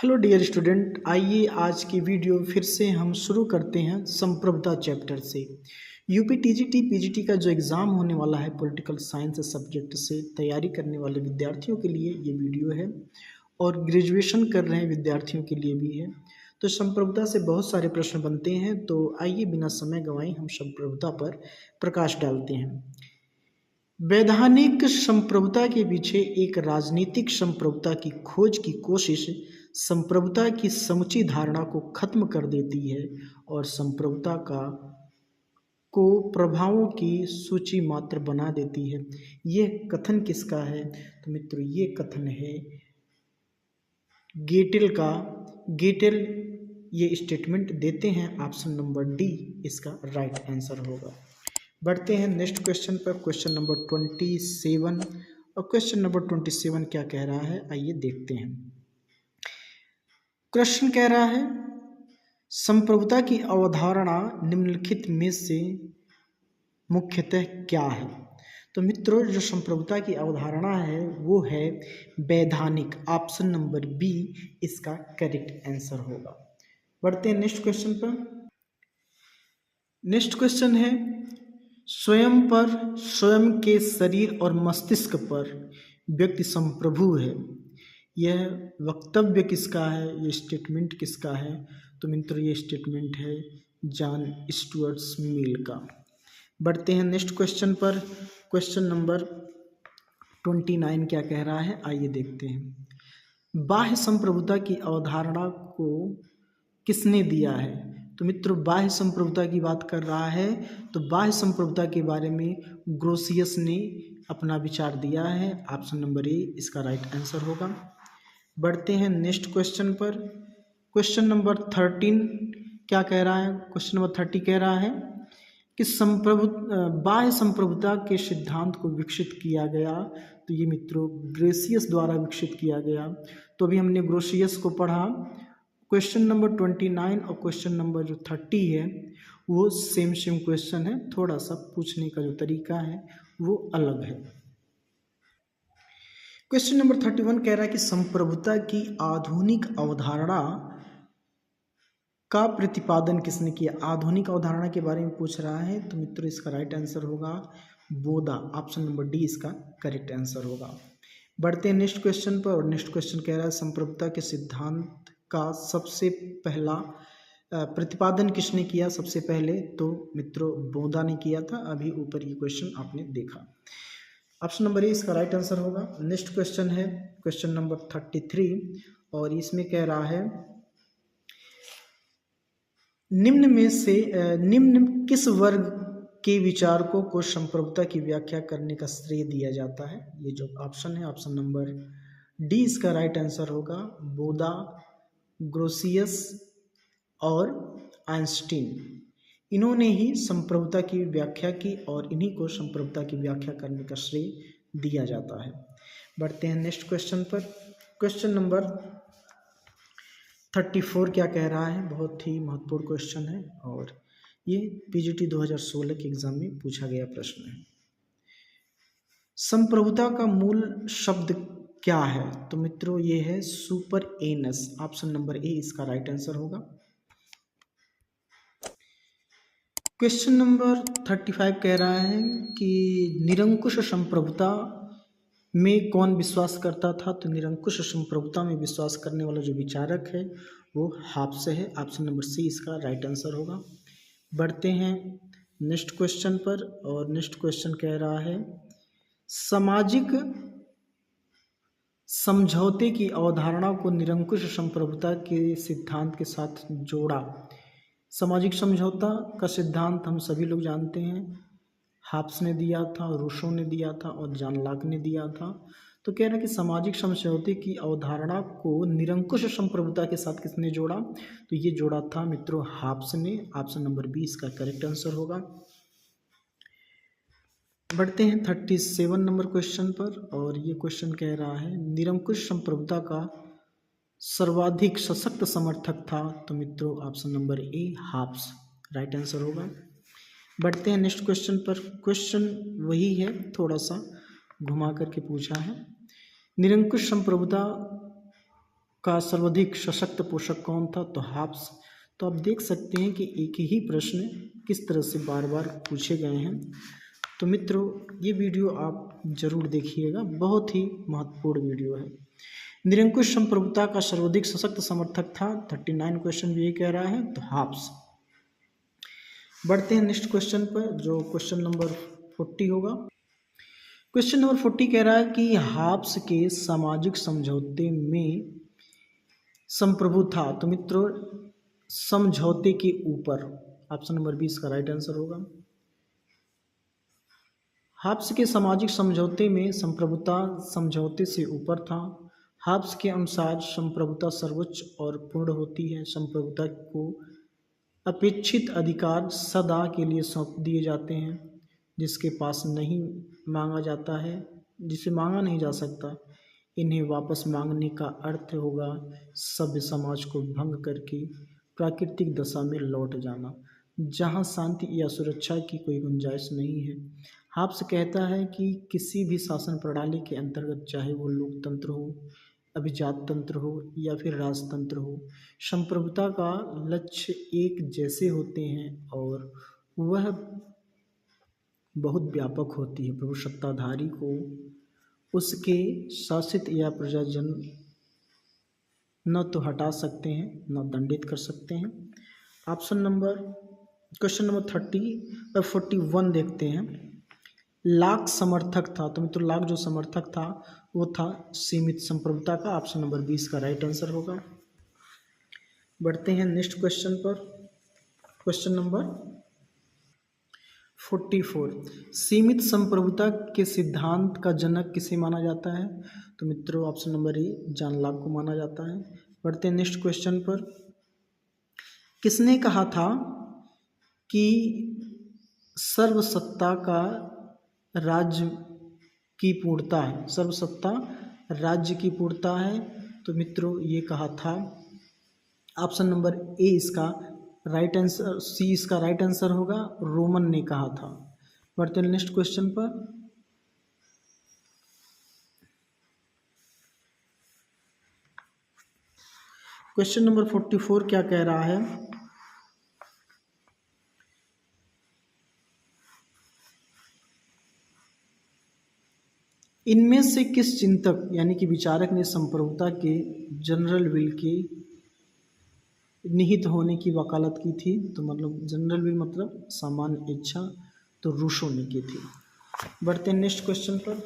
Hello dear student, आइए आज की वीडियो फिर से हम शुरू करते हैं संप्रभुता चैप्टर से। यूपी टीजीटी पीजीटी का जो एग्ज़ाम होने वाला है पॉलिटिकल साइंस सब्जेक्ट से तैयारी करने वाले विद्यार्थियों के लिए ये वीडियो है और ग्रेजुएशन कर रहे विद्यार्थियों के लिए भी है। तो संप्रभुता से बहुत सारे प्रश्न बनते हैं, तो आइए बिना समय गंवाए हम संप्रभुता पर प्रकाश डालते हैं। वैधानिक संप्रभुता के पीछे एक राजनीतिक संप्रभुता की खोज की कोशिश संप्रभुता की समुची धारणा को खत्म कर देती है और संप्रभुता को प्रभावों की सूची मात्र बना देती है। यह कथन किसका है? तो मित्रों, ये कथन है गेटेल का। गेटेल ये स्टेटमेंट देते हैं। ऑप्शन नंबर डी इसका राइट आंसर होगा। बढ़ते हैं नेक्स्ट क्वेश्चन पर, क्वेश्चन नंबर 27। और क्वेश्चन नंबर 27 क्या कह रहा है, आइए देखते हैं। क्वेश्चन कह रहा है संप्रभुता की अवधारणा निम्नलिखित में से मुख्यतः क्या है? तो मित्रों, जो संप्रभुता की अवधारणा है वो है वैधानिक। ऑप्शन नंबर बी इसका करेक्ट आंसर होगा। बढ़ते हैं नेक्स्ट क्वेश्चन पर। नेक्स्ट क्वेश्चन है स्वयं पर, स्वयं के शरीर और मस्तिष्क पर व्यक्ति संप्रभु है। यह वक्तव्य किसका है? ये स्टेटमेंट किसका है? तो मित्रों, ये स्टेटमेंट है जॉन स्टुअर्ट मिल का। बढ़ते हैं नेक्स्ट क्वेश्चन पर। क्वेश्चन नंबर 29 क्या कह रहा है, आइए देखते हैं। बाह्य संप्रभुता की अवधारणा को किसने दिया है? तो मित्रों, बाह्य संप्रभुता की बात कर रहा है तो बाह्य संप्रभुता के बारे में ग्रोसियस ने अपना विचार दिया है। ऑप्शन नंबर ए इसका राइट आंसर होगा। बढ़ते हैं नेक्स्ट क्वेश्चन पर। क्वेश्चन नंबर 13 क्या कह रहा है? क्वेश्चन नंबर 30 कह रहा है कि बाह्य संप्रभुता के सिद्धांत को विकसित किया गया। तो ये मित्रों ग्रोसियस द्वारा विकसित किया गया। तो अभी हमने ग्रोसियस को पढ़ा। क्वेश्चन नंबर 29 और क्वेश्चन नंबर जो 30 है वो सेम क्वेश्चन है, थोड़ा सा पूछने का जो तरीका है वो अलग है। क्वेश्चन नंबर 31 कह रहा है कि संप्रभुता की आधुनिक अवधारणा का प्रतिपादन किसने किया? आधुनिक अवधारणा के बारे में पूछ रहा है। तो मित्रों, इसका राइट आंसर होगा बोधा। ऑप्शन नंबर डी इसका करेक्ट आंसर होगा। बढ़ते हैं नेक्स्ट क्वेश्चन पर। और नेक्स्ट क्वेश्चन कह रहा है संप्रभुता के सिद्धांत का सबसे पहला प्रतिपादन किसने किया सबसे पहले? तो मित्रों बोधा ने किया था। अभी ऊपर ये क्वेश्चन आपने देखा। ऑप्शन नंबर ए इसका राइट आंसर होगा। नेक्स्ट क्वेश्चन है क्वेश्चन नंबर 33 और इसमें कह रहा है निम्न में से निम्न किस वर्ग के विचारकों को संप्रभुता की व्याख्या करने का श्रेय दिया जाता है? ये जो ऑप्शन है ऑप्शन नंबर डी इसका राइट आंसर होगा। बोधा, ग्रोसियस और आइंस्टीन, इन्होंने ही संप्रभुता की व्याख्या की और इन्हीं को संप्रभुता की व्याख्या करने का श्रेय दिया जाता है। बढ़ते हैं नेक्स्ट क्वेश्चन पर। क्वेश्चन नंबर 34 क्या कह रहा है? बहुत ही महत्वपूर्ण क्वेश्चन है और ये पीजीटी 2016 के एग्जाम में पूछा गया प्रश्न है। संप्रभुता का मूल शब्द क्या है? तो मित्रों ये है super anus. Option number A इसका राइट आंसर होगा। क्वेश्चन नंबर 35 कह रहा है कि निरंकुश संप्रभुता में कौन विश्वास करता था? तो निरंकुश संप्रभुता में विश्वास करने वाला जो विचारक है वो हाब्स है। ऑप्शन नंबर सी इसका राइट आंसर होगा। बढ़ते हैं नेक्स्ट क्वेश्चन पर। और नेक्स्ट क्वेश्चन कह रहा है सामाजिक समझौते की अवधारणा को निरंकुश संप्रभुता के सिद्धांत के साथ जोड़ा। सामाजिक समझौता का सिद्धांत हम सभी लोग जानते हैं, हाब्स ने दिया था, रूसो ने दिया था और जॉन लॉक ने दिया था। तो कह रहा है कि सामाजिक समझौते की अवधारणा को निरंकुश संप्रभुता के साथ किसने जोड़ा? तो ये जोड़ा था मित्रों हाब्स ने। ऑप्शन नंबर बी इसका करेक्ट आंसर होगा। बढ़ते हैं 37 नंबर क्वेश्चन पर। और ये क्वेश्चन कह रहा है निरंकुश संप्रभुता का सर्वाधिक सशक्त समर्थक था। तो मित्रों option number A halves right answer होगा। बढ़ते हैं नेक्स्ट क्वेश्चन पर। क्वेश्चन वही है, थोड़ा सा घुमा करके पूछा है। निरंकुश संप्रभुता का सर्वाधिक सशक्त पोषक कौन था? तो हाब्स। तो आप देख सकते हैं कि एक ही प्रश्न किस तरह से बार बार पूछे गए हैं। तो मित्रों, ये वीडियो आप जरूर देखिएगा, बहुत ही महत्वपूर्ण वीडियो है। निरंकुश संप्रभुता का सर्वाधिक सशक्त समर्थक था, 39 क्वेश्चन भी यही कह रहा है, तो हाब्स। बढ़ते हैं नेक्स्ट क्वेश्चन पर, जो क्वेश्चन नंबर 40 होगा। क्वेश्चन नंबर 40 कह रहा है कि हाब्स के सामाजिक समझौते में संप्रभु था। तो मित्रों, समझौते के ऊपर, ऑप्शन नंबर 20 का राइट आंसर होगा। हाब्स के सामाजिक समझौते में संप्रभुता समझौते से ऊपर था। हाब्स के अनुसार संप्रभुता सर्वोच्च और पूर्ण होती है। संप्रभुता को अपेक्षित अधिकार सदा के लिए सौंप दिए जाते हैं, जिसके पास नहीं मांगा जाता है, जिसे मांगा नहीं जा सकता। इन्हें वापस मांगने का अर्थ होगा सभ्य समाज को भंग करके प्राकृतिक दशा में लौट जाना, जहां शांति या सुरक्षा की कोई गुंजाइश नहीं है। हाब्स कहता है कि किसी भी शासन प्रणाली के अंतर्गत, चाहे वो लोकतंत्र हो, अभिजात तंत्र हो या फिर राजतंत्र हो, संप्रभुता का लक्ष्य एक जैसे होते हैं और वह बहुत व्यापक होती है। प्रभु सत्ताधारी को उसके शासित या प्रजाजन न तो हटा सकते हैं न दंडित कर सकते हैं। ऑप्शन नंबर क्वेश्चन नंबर 30 और 41 देखते हैं। लाख समर्थक था। तो मित्रों, लाख जो समर्थक था वो था सीमित संप्रभुता का। ऑप्शन नंबर 20 का राइट आंसर होगा। बढ़ते हैं नेक्स्ट क्वेश्चन पर, क्वेश्चन नंबर 44। सीमित संप्रभुता के सिद्धांत का जनक किसे माना जाता है? तो मित्रों, option number A John Locke को माना जाता है। बढ़ते हैं नेक्स्ट क्वेश्चन पर। किसने कहा था कि सर्वसत्ता का राज्य की पूर्णता है? सर्वसत्ता राज्य की पूर्णता है। तो मित्रों, ये कहा था, ऑप्शन नंबर ए इसका राइट आंसर, सी इसका राइट आंसर होगा, रोमन ने कहा था। बढ़ते हैं नेक्स्ट क्वेश्चन पर। क्वेश्चन नंबर 44 क्या कह रहा है? इनमें से किस चिंतक यानी कि विचारक ने संप्रभुता के जनरल विल के निहित होने की वकालत की थी? तो मतलब जनरल विल मतलब सामान्य इच्छा, तो रूसो ने की थी। बढ़ते हैं नेक्स्ट क्वेश्चन पर।